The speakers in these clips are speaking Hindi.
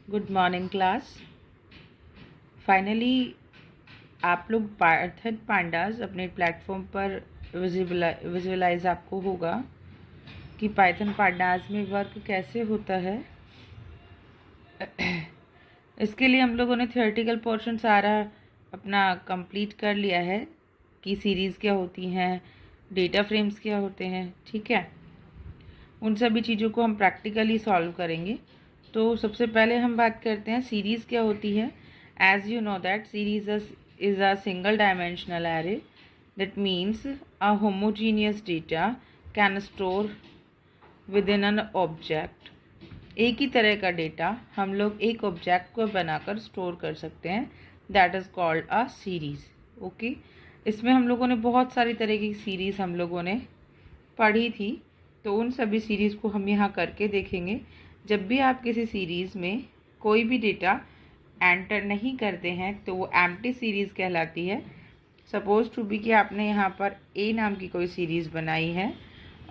Good morning class. फाइनली आप लोग पाइथन पांडास अपने प्लेटफॉर्म पर विजुअलाइज आपको होगा कि पाइथन पांडास में वर्क कैसे होता है। इसके लिए हम लोगों ने थियोरेटिकल पोर्शन सारा अपना कंप्लीट कर लिया है कि सीरीज़ क्या होती हैं, डेटा फ्रेम्स क्या होते हैं। ठीक है, उन सभी चीज़ों को हम प्रैक्टिकली सॉल्व करेंगे। तो सबसे पहले हम बात करते हैं सीरीज़ क्या होती है। As you know that series is a single dimensional array that means a homogeneous data can store within an object. एक ही तरह का डेटा हम लोग एक ऑब्जेक्ट को बनाकर स्टोर कर सकते हैं, that is called a series. Okay, इसमें हम लोगों ने बहुत सारी तरह की सीरीज़ हम लोगों ने पढ़ी थी, तो उन सभी सीरीज़ को हम यहाँ करके देखेंगे। जब भी आप किसी सीरीज़ में कोई भी डेटा एंटर नहीं करते हैं तो वो एम्प्टी सीरीज़ कहलाती है। सपोज टू बी कि आपने यहाँ पर ए नाम की कोई सीरीज़ बनाई है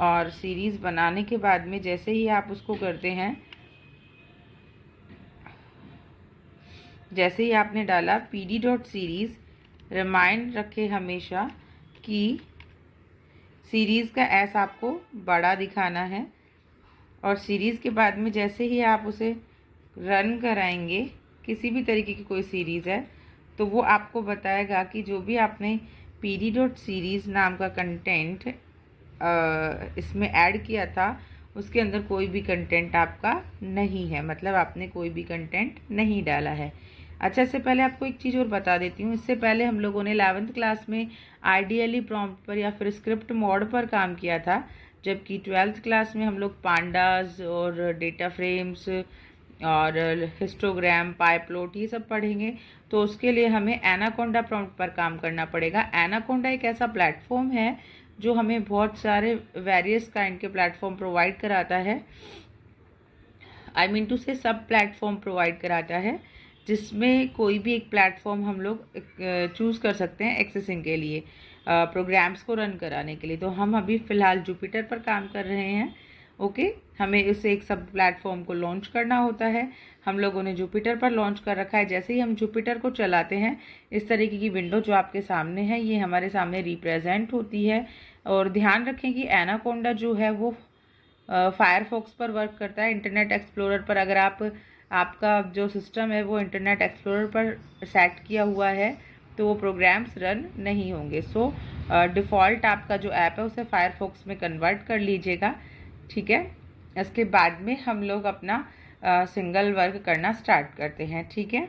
और सीरीज़ बनाने के बाद में जैसे ही आप उसको करते हैं, जैसे ही आपने डाला pd डॉट सीरीज़, रिमाइंड रखे हमेशा कि सीरीज़ का एस आपको बड़ा दिखाना है और सीरीज़ के बाद में जैसे ही आप उसे रन कराएंगे, किसी भी तरीके की कोई सीरीज़ है तो वो आपको बताएगा कि जो भी आपने pd डॉट सीरीज़ नाम का कंटेंट इसमें ऐड किया था उसके अंदर कोई भी कंटेंट आपका नहीं है, मतलब आपने कोई भी कंटेंट नहीं डाला है। अच्छा, इससे पहले आपको एक चीज़ और बता देती हूँ। इससे पहले हम लोगों ने 11th क्लास में आइडियली प्रॉम्प्ट पर या फिर स्क्रिप्ट मोड पर काम किया था, जबकि 12th क्लास में हम लोग पांडास और डेटा फ्रेम्स और हिस्टोग्राम, पाइप्लोट ये सब पढ़ेंगे। तो उसके लिए हमें एनाकोंडा प्रॉम्प्ट पर काम करना पड़ेगा। एनाकोंडा एक ऐसा प्लेटफॉर्म है जो हमें बहुत सारे वेरियस काइंड के प्लेटफॉर्म प्रोवाइड कराता है। आई मीन टू से सब प्लेटफॉर्म प्रोवाइड कराता है, जिसमें कोई भी एक प्लेटफॉर्म हम लोग चूज़ कर सकते हैं एक्सेसिंग के लिए, प्रोग्राम्स को रन कराने के लिए। तो हम अभी फ़िलहाल जुपिटर पर काम कर रहे हैं। ओके, हमें उसे एक सब प्लेटफॉर्म को लॉन्च करना होता है। हम लोगों ने जुपिटर पर लॉन्च कर रखा है। जैसे ही हम जुपिटर को चलाते हैं, इस तरीके की विंडो जो आपके सामने है ये हमारे सामने रिप्रेजेंट होती है। और ध्यान रखें कि एनाकोंडा जो है वो फायरफॉक्स पर वर्क करता है, इंटरनेट एक्सप्लोरर पर। अगर आपका जो सिस्टम है वो इंटरनेट एक्सप्लोरर पर सेट किया हुआ है तो वो प्रोग्राम्स रन नहीं होंगे। सो डिफ़ॉल्ट आपका जो ऐप है उसे फायरफॉक्स में कन्वर्ट कर लीजिएगा। ठीक है, इसके बाद में हम लोग अपना सिंगल वर्क करना स्टार्ट करते हैं। ठीक है,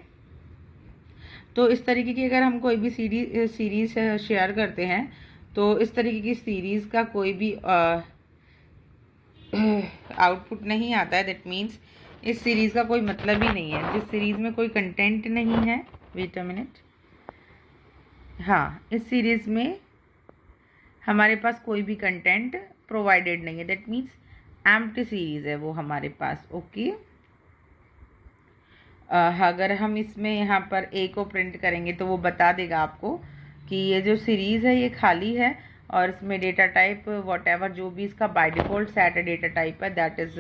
तो इस तरीके की अगर हम कोई भी सीरीज़ शेयर करते हैं तो इस तरीके की सीरीज़ का कोई भी आउटपुट नहीं आता है। दैट मीन्स इस सीरीज़ का कोई मतलब ही नहीं है। जिस सीरीज़ में कोई कंटेंट नहीं है, वेट अ मिनट, हाँ, इस सीरीज़ में हमारे पास कोई भी कंटेंट प्रोवाइडेड नहीं है। दैट मीन्स एम्प्टी सीरीज़ है वो हमारे पास। ओके, अगर हम इसमें यहाँ पर ए को प्रिंट करेंगे तो वो बता देगा आपको कि ये जो सीरीज़ है ये खाली है और इसमें डेटा टाइप वॉट जो भी इसका by default set data type है दैट इज़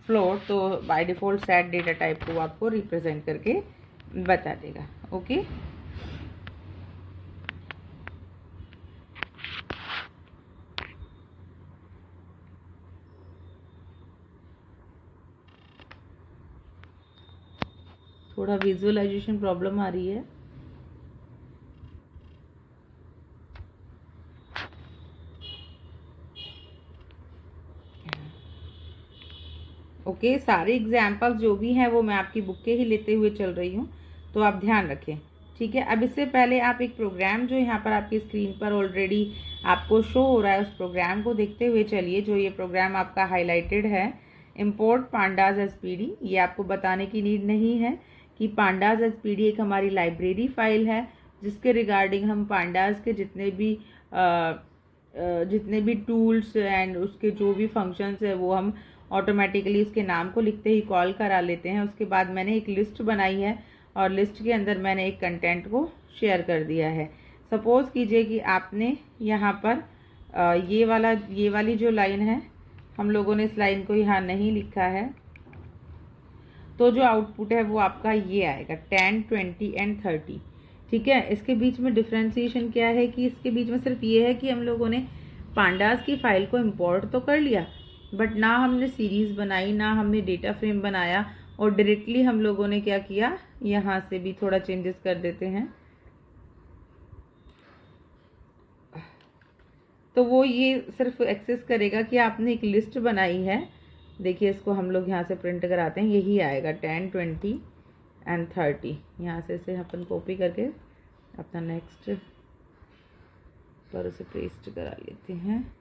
फ्लोट। तो by default set data type को आपको रिप्रेजेंट करके बता देगा। ओके, थोड़ा विजुअलाइजेशन प्रॉब्लम आ रही है। ओके, सारे एग्जाम्पल्स जो भी हैं वो मैं आपकी बुक के ही लेते हुए चल रही हूँ, तो आप ध्यान रखें। ठीक है, अब इससे पहले आप एक प्रोग्राम जो यहाँ पर आपकी स्क्रीन पर ऑलरेडी आपको शो हो रहा है उस प्रोग्राम को देखते हुए चलिए। जो ये प्रोग्राम आपका हाईलाइटेड है, इम्पोर्ट पांडास एसपीडी, ये आपको बताने की नीड नहीं है कि पांडास एसपीडी एक हमारी लाइब्रेरी फाइल है जिसके रिगार्डिंग हम पांडास के जितने भी टूल्स एंड उसके जो भी फंक्शंस है वो हम ऑटोमेटिकली उसके नाम को लिखते ही कॉल करा लेते हैं। उसके बाद मैंने एक लिस्ट बनाई है और लिस्ट के अंदर मैंने एक कंटेंट को शेयर कर दिया है। सपोज़ कीजिए कि आपने यहाँ पर ये वाली जो लाइन है, हम लोगों ने इस लाइन को यहाँ नहीं लिखा है, तो जो आउटपुट है वो आपका ये आएगा 10, 20 एंड 30। ठीक है, इसके बीच में डिफ्रेंसिएशन क्या है कि इसके बीच में सिर्फ ये है कि हम लोगों ने पांडास की फ़ाइल को इंपोर्ट तो कर लिया, बट ना हमने सीरीज़ बनाई, ना हमने डेटा फ्रेम बनाया, और डायरेक्टली हम लोगों ने क्या किया, यहाँ से भी थोड़ा चेंजेस कर देते हैं तो वो ये सिर्फ एक्सेस करेगा कि आपने एक लिस्ट बनाई है। देखिए इसको हम लोग यहाँ से प्रिंट कराते हैं, यही आएगा 10, 20 एंड 30। यहाँ से इसे अपन कॉपी करके अपना नेक्स्ट पर उसे पेस्ट करा लेते हैं।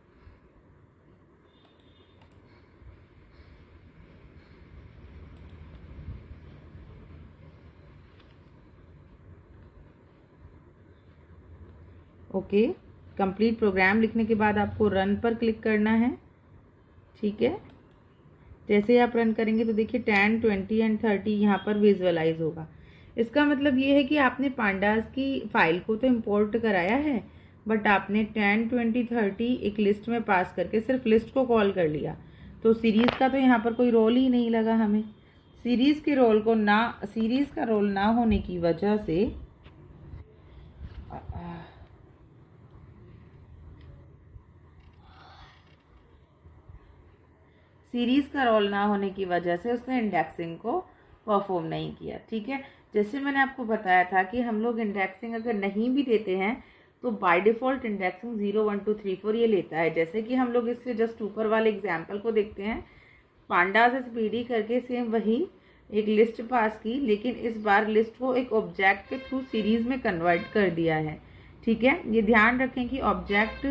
ओके, कंप्लीट प्रोग्राम लिखने के बाद आपको रन पर क्लिक करना है। ठीक है, जैसे ही आप रन करेंगे तो देखिए 10, 20 एंड 30 यहाँ पर विजुअलाइज होगा। इसका मतलब ये है कि आपने पांडास की फाइल को तो इंपोर्ट कराया है, बट आपने 10, 20, 30 एक लिस्ट में पास करके सिर्फ लिस्ट को कॉल कर लिया। तो सीरीज़ का तो यहाँ पर कोई रोल ही नहीं लगा हमें। सीरीज़ का रोल ना होने की वजह से उसने इंडेक्सिंग को परफॉर्म नहीं किया। ठीक है, जैसे मैंने आपको बताया था कि हम लोग इंडेक्सिंग अगर नहीं भी देते हैं तो बाय डिफ़ॉल्ट इंडेक्सिंग 0, 1, 2, 3, 4 ये लेता है। जैसे कि हम लोग इससे जस्ट ऊपर वाले एग्जाम्पल को देखते हैं, पांडास SPD करके सेम वही एक लिस्ट पास की, लेकिन इस बार लिस्ट को एक ऑब्जेक्ट के थ्रू सीरीज़ में कन्वर्ट कर दिया है। ठीक है, ये ध्यान रखें कि ऑब्जेक्ट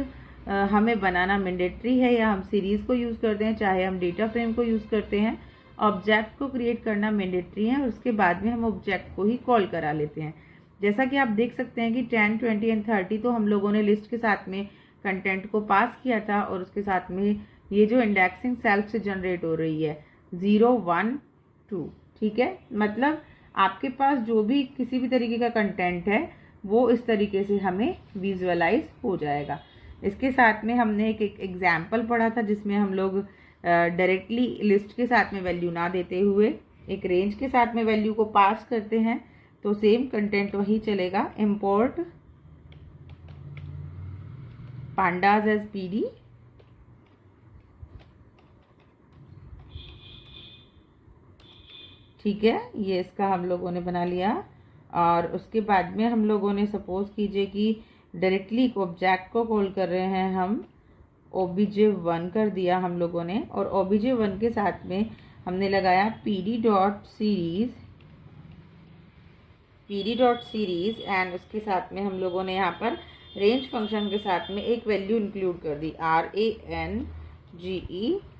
हमें बनाना मैंडेटरी है, या हम सीरीज़ को यूज़ करते हैं चाहे हम डेटा फ्रेम को यूज़ करते हैं, ऑब्जेक्ट को क्रिएट करना मैंडेटरी है, और उसके बाद में हम ऑब्जेक्ट को ही कॉल करा लेते हैं। जैसा कि आप देख सकते हैं कि 10, 20 एंड 30 तो हम लोगों ने लिस्ट के साथ में कंटेंट को पास किया था, और उसके साथ में ये जो इंडेक्सिंग सेल्फ से जनरेट हो रही है 0, 1, 2। ठीक है, मतलब आपके पास जो भी किसी भी तरीके का कंटेंट है वो इस तरीके से हमें विजुअलाइज हो जाएगा। इसके साथ में हमने एक एग्जाम्पल पढ़ा था जिसमें हम लोग डायरेक्टली लिस्ट के साथ में वैल्यू ना देते हुए एक रेंज के साथ में वैल्यू को पास करते हैं, तो सेम कंटेंट वही चलेगा। इंपोर्ट पांडास एज PD, ठीक है, ये इसका हम लोगों ने बना लिया। और उसके बाद में हम लोगों ने सपोज कीजिए कि डायरेक्टली एक ऑब्जेक्ट को कॉल कर रहे हैं, हम obj1 कर दिया हम लोगों ने, और obj1 के साथ में हमने लगाया pd.series एंड उसके साथ में हम लोगों ने यहाँ पर रेंज फंक्शन के साथ में एक वैल्यू इंक्लूड कर दी, range।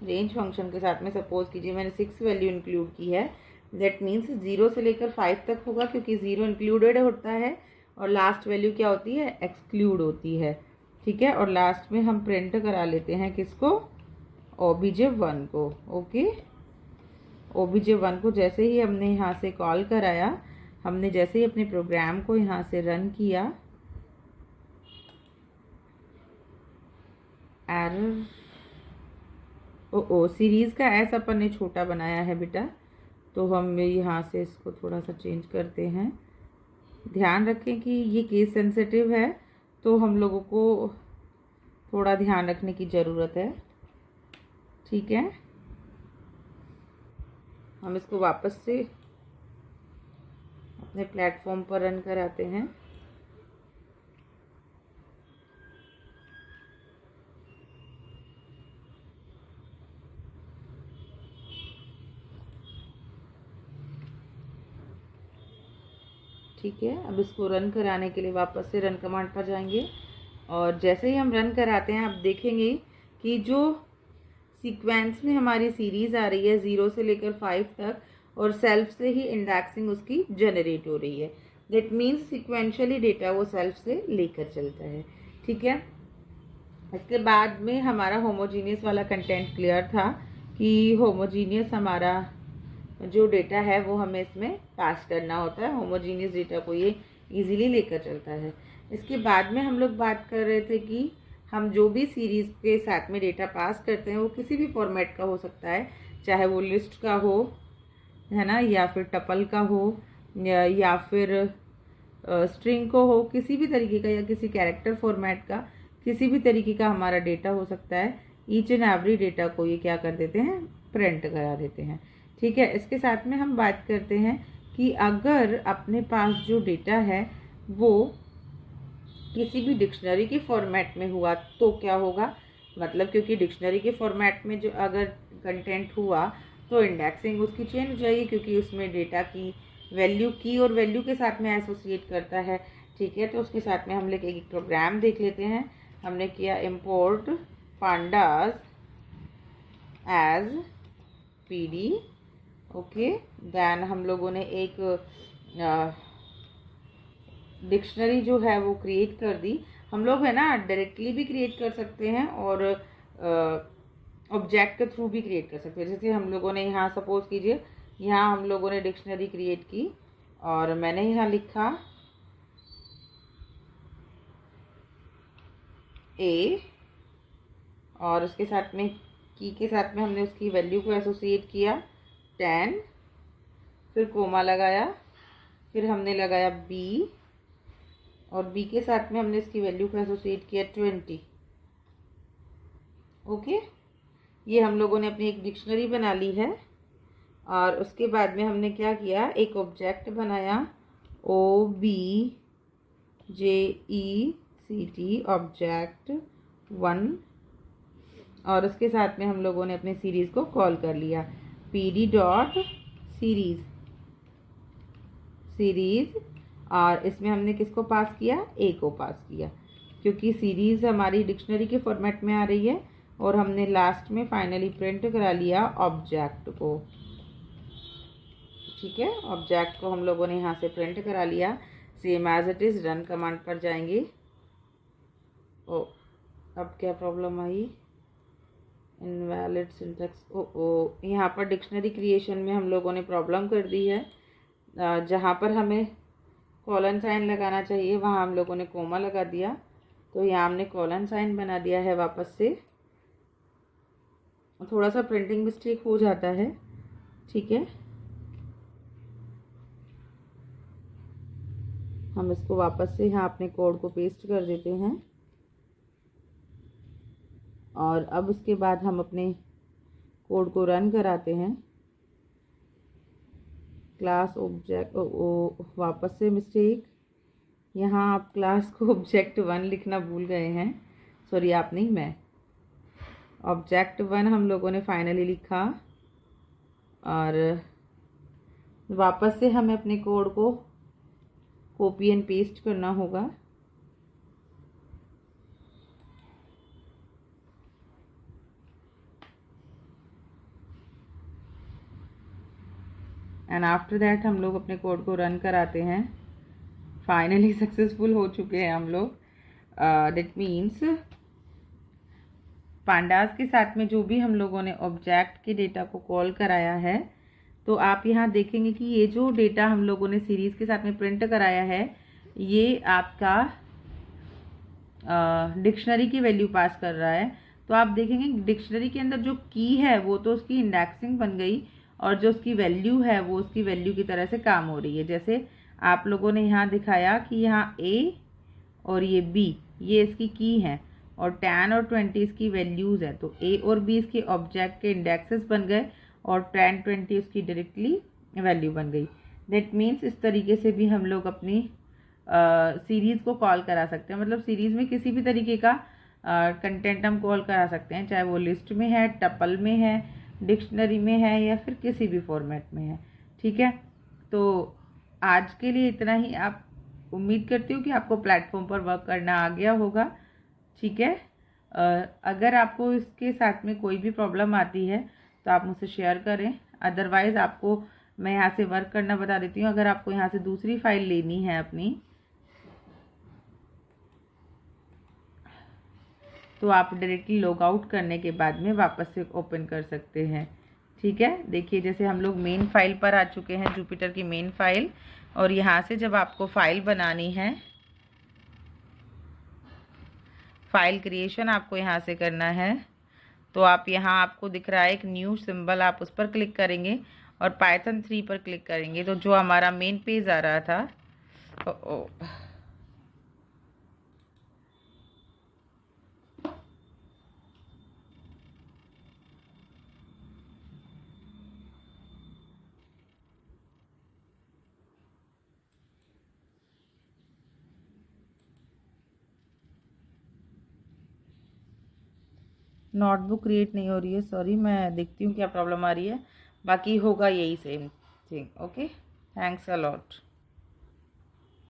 रेंज फंक्शन के साथ में सपोज कीजिए मैंने 6 वैल्यू इंक्लूड की है, दैट मीन्स 0 से लेकर 5 तक होगा, क्योंकि 0 इंक्लूडेड होता है और लास्ट वैल्यू क्या होती है, एक्सक्लूड होती है। ठीक है, और लास्ट में हम प्रिंट करा लेते हैं किसको, obj1 को। ओके, obj1 को जैसे ही हमने यहाँ से कॉल कराया, हमने जैसे ही अपने प्रोग्राम को यहाँ से रन किया, एरर, सीरीज़ का एस अपन ने छोटा बनाया है बेटा, तो हम यहाँ से इसको थोड़ा सा चेंज करते हैं। ध्यान रखें कि ये केस सेंसिटिव है, तो हम लोगों को थोड़ा ध्यान रखने की ज़रूरत है। ठीक है, हम इसको वापस से अपने प्लेटफॉर्म पर रन कराते हैं। ठीक है, अब इसको रन कराने के लिए वापस से रन कमांड पर जाएंगे, और जैसे ही हम रन कराते हैं आप देखेंगे कि जो सीक्वेंस में हमारी सीरीज़ आ रही है 0 से लेकर 5 तक, और सेल्फ से ही इंडेक्सिंग उसकी जनरेट हो रही है। दैट मीन्स सिक्वेंशली डेटा वो सेल्फ से लेकर चलता है। ठीक है, इसके बाद में हमारा होमोजीनियस वाला कंटेंट क्लियर था कि होमोजीनियस हमारा जो डेटा है वो हमें इसमें पास करना होता है, होमोजीनियस डेटा को ये इजीली लेकर चलता है। इसके बाद में हम लोग बात कर रहे थे कि हम जो भी सीरीज़ के साथ में डेटा पास करते हैं वो किसी भी फॉर्मेट का हो सकता है, चाहे वो लिस्ट का हो, है ना, या फिर टपल का हो या फिर स्ट्रिंग को हो, किसी भी तरीके का, या किसी कैरेक्टर फॉर्मेट का किसी भी तरीके का हमारा डेटा हो सकता है। ईच एंड एवरी डेटा को ये क्या कर देते हैं, प्रिंट करा देते हैं। ठीक है, इसके साथ में हम बात करते हैं कि अगर अपने पास जो डेटा है वो किसी भी डिक्शनरी के फॉर्मेट में हुआ तो क्या होगा, मतलब क्योंकि डिक्शनरी के फॉर्मेट में जो अगर कंटेंट हुआ तो इंडेक्सिंग उसकी चेंज हो जाएगी, क्योंकि उसमें डेटा की वैल्यू की और वैल्यू के साथ में एसोसिएट करता है। ठीक है, तो उसके साथ में हम लोग एक प्रोग्राम देख लेते हैं। हमने किया import pandas as PD. Okay, then हम लोगों ने एक डिक्शनरी जो है वो क्रिएट कर दी। हम लोग है ना डायरेक्टली भी क्रिएट कर सकते हैं और ऑब्जेक्ट के थ्रू भी क्रिएट कर सकते हैं। जैसे हम लोगों ने यहाँ सपोज कीजिए, यहाँ हम लोगों ने डिक्शनरी क्रिएट की और मैंने यहाँ लिखा ए, और उसके साथ में की के साथ में हमने उसकी वैल्यू को एसोसिएट किया 10, फिर कोमा लगाया, फिर हमने लगाया बी, और बी के साथ में हमने इसकी वैल्यू को एसोसिएट किया 20। ओके, ये हम लोगों ने अपनी एक डिक्शनरी बना ली है। और उसके बाद में हमने क्या किया, एक ऑब्जेक्ट बनाया OBJECT ऑब्जेक्ट 1, और उसके साथ में हम लोगों ने अपने सीरीज़ को कॉल कर लिया PD.series सीरीज़। और इसमें हमने किसको पास किया, ए को पास किया, क्योंकि सीरीज़ हमारी डिक्शनरी के फॉर्मेट में आ रही है। और हमने लास्ट में फाइनली प्रिंट करा लिया ऑब्जेक्ट को। ठीक है, ऑब्जेक्ट को हम लोगों ने यहाँ से प्रिंट करा लिया। Same as it is run command पर जाएंगे। ओ, अब क्या प्रॉब्लम आई, इनवैलिड सिंटैक्स। यहाँ पर डिक्शनरी क्रिएशन में हम लोगों ने प्रॉब्लम कर दी है। जहाँ पर हमें कॉलन साइन लगाना चाहिए वहाँ हम लोगों ने कोमा लगा दिया, तो यहाँ हमने कॉलन साइन बना दिया है वापस से। थोड़ा सा प्रिंटिंग मिस्टेक हो जाता है। ठीक है, हम इसको वापस से यहाँ अपने कोड को पेस्ट कर देते हैं। और अब उसके बाद हम अपने कोड को रन कराते हैं। क्लास ऑब्जेक्ट, वापस से मिस्टेक, यहाँ आप क्लास को ऑब्जेक्ट 1 लिखना भूल गए हैं। सॉरी, आप नहीं, मैं। ऑब्जेक्ट 1 हम लोगों ने फाइनली लिखा, और वापस से हमें अपने कोड को कॉपी एंड पेस्ट करना होगा। एंड आफ्टर दैट हम लोग अपने कोड को रन कराते हैं। फाइनली सक्सेसफुल हो चुके हैं हम लोग। दैट मीन्स पांडास के साथ में जो भी हम लोगों ने ऑब्जेक्ट के डेटा को कॉल कराया है, तो आप यहाँ देखेंगे कि ये जो डेटा हम लोगों ने सीरीज़ के साथ में प्रिंट कराया है, ये आपका डिक्शनरी की वैल्यू पास कर रहा है। तो आप देखेंगे डिक्शनरी के अंदर जो की है वो तो उसकी इंडेक्सिंग बन गई, और जो उसकी वैल्यू है वो उसकी वैल्यू की तरह से काम हो रही है। जैसे आप लोगों ने यहाँ दिखाया कि यहाँ ए और ये बी, ये इसकी की हैं, और 10 और 20 इसकी वैल्यूज़ है। तो ए और बी इसके ऑब्जेक्ट के इंडेक्सेस बन गए, और 10 20 उसकी डायरेक्टली वैल्यू बन गई। दैट मीन्स इस तरीके से भी हम लोग अपनी सीरीज़ को कॉल करा सकते हैं। मतलब सीरीज़ में किसी भी तरीके का कंटेंट हम कॉल करा सकते हैं, चाहे वो लिस्ट में है, टपल में है, डिक्शनरी में है, या फिर किसी भी फॉर्मेट में है। ठीक है, तो आज के लिए इतना ही। आप उम्मीद करती हूँ कि आपको प्लेटफॉर्म पर वर्क करना आ गया होगा। ठीक है, अगर आपको इसके साथ में कोई भी प्रॉब्लम आती है तो आप मुझसे शेयर करें। अदरवाइज़ आपको मैं यहाँ से वर्क करना बता देती हूँ। अगर आपको यहाँ से दूसरी फाइल लेनी है अपनी, तो आप डायरेक्टली लॉग आउट करने के बाद में वापस से ओपन कर सकते हैं। ठीक है, देखिए जैसे हम लोग मेन फाइल पर आ चुके हैं, जुपिटर की मेन फाइल। और यहाँ से जब आपको फाइल बनानी है, फाइल क्रिएशन आपको यहाँ से करना है, तो आप यहाँ आपको दिख रहा है एक न्यू सिंबल, आप उस पर क्लिक करेंगे और पाइथन 3 पर क्लिक करेंगे तो जो हमारा मेन पेज आ रहा था, ओ नोटबुक क्रिएट नहीं हो रही है, सॉरी, मैं देखती हूँ क्या प्रॉब्लम आ रही है। बाकी होगा यही same thing. Okay, thanks a lot.